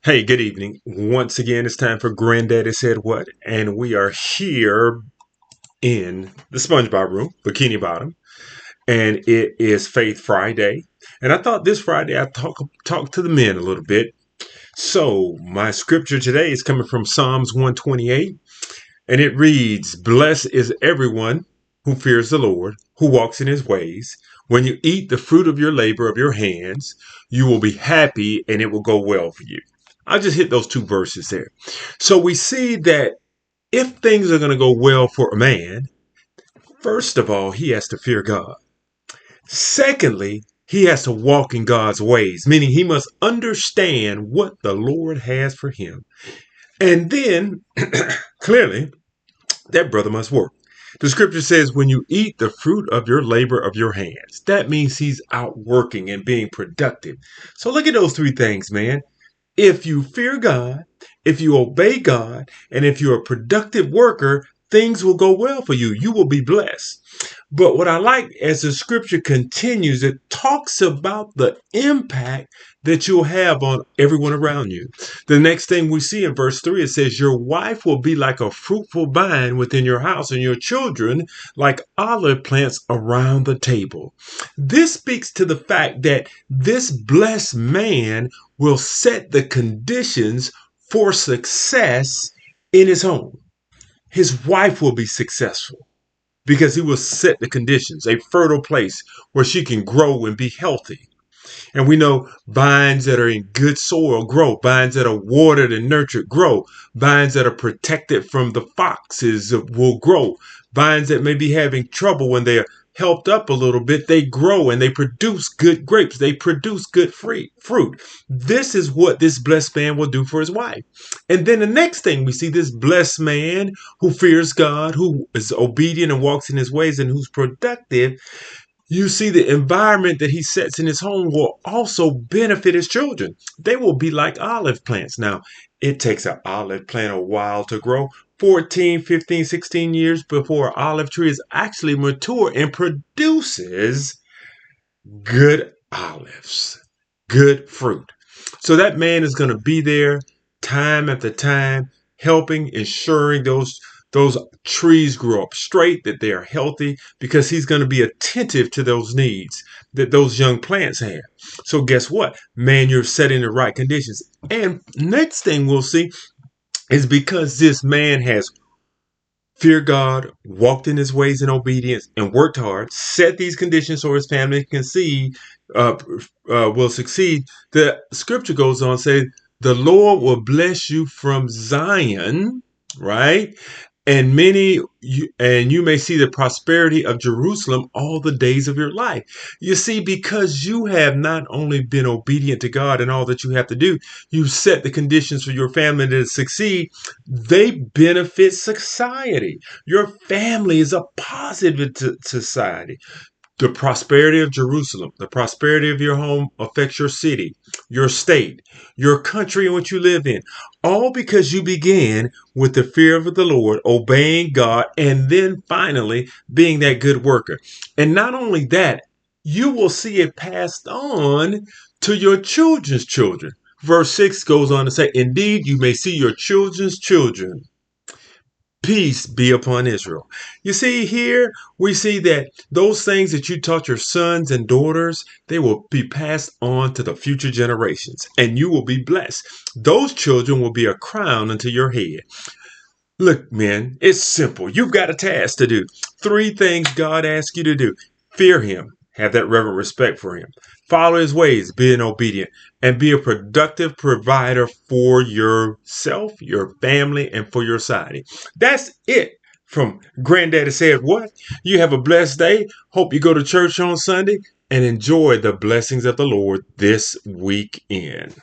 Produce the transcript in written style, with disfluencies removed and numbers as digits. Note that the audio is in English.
Hey, good evening. Once again, it's time for Granddaddy Said What, and we are here in the SpongeBob room, Bikini Bottom, and it is Faith Friday. And I thought this Friday I'd talk to the men a little bit. So my scripture today is coming from Psalms 128, and it reads, "Blessed is everyone who fears the Lord, who walks in his ways. When you eat the fruit of your labor of your hands, you will be happy and it will go well for you." I'll just hit those two verses there. So we see that if things are going to go well for a man, first of all, he has to fear God. Secondly, he has to walk in God's ways, meaning he must understand what the Lord has for him. And then, clearly, that brother must work. The scripture says, when you eat the fruit of your labor of your hands, that means he's out working and being productive. So look at those three things, man. If you fear God, if you obey God, and if you're a productive worker, things will go well for you. You will be blessed. But what I like as the scripture continues, it talks about the impact that you'll have on everyone around you. The next thing we see in verse 3, it says, your wife will be like a fruitful vine within your house, and your children like olive plants around the table. This speaks to the fact that this blessed man will set the conditions for success in his home. His wife will be successful because he will set the conditions, a fertile place where she can grow and be healthy. And we know vines that are in good soil grow, vines that are watered and nurtured grow, vines that are protected from the foxes will grow, vines that may be having trouble when they're helped up a little bit, they grow and they produce good grapes, they produce good fruit. This is what this blessed man will do for his wife. And then the next thing we see, this blessed man who fears God, who is obedient and walks in his ways, and who's productive, you see the environment that he sets in his home will also benefit his children. They will be like olive plants. Now, it takes an olive plant a while to grow, 14, 15, 16 years before an olive tree is actually mature and produces good olives, good fruit. So that man is going to be there time after time, helping, ensuring those trees grow up straight, that they are healthy, because he's going to be attentive to those needs that those young plants have. So guess what? Man, you're setting the right conditions. And next thing we'll see is because this man has feared God, walked in his ways in obedience, and worked hard, set these conditions so his family can see, will succeed. The scripture goes on saying, the Lord will bless you from Zion, right? And you may see the prosperity of Jerusalem all the days of your life. You see, because you have not only been obedient to God and all that you have to do, you set the conditions for your family to succeed. They benefit society. Your family is a positive to society. The prosperity of Jerusalem, the prosperity of your home affects your city, your state, your country in which you live in. All because you began with the fear of the Lord, obeying God, and then finally being that good worker. And not only that, you will see it passed on to your children's children. Verse 6 goes on to say, indeed, you may see your children's children. Peace be upon Israel. You see, here we see that those things that you taught your sons and daughters, they will be passed on to the future generations, and you will be blessed. Those children will be a crown unto your head. Look, men, it's simple. You've got a task to do. Three things God asks you to do. Fear him. Have that reverent respect for him. Follow his ways, being obedient, and be a productive provider for yourself, your family, and for your society. That's it from Granddaddy Said What. You have a blessed day. Hope you go to church on Sunday and enjoy the blessings of the Lord this weekend.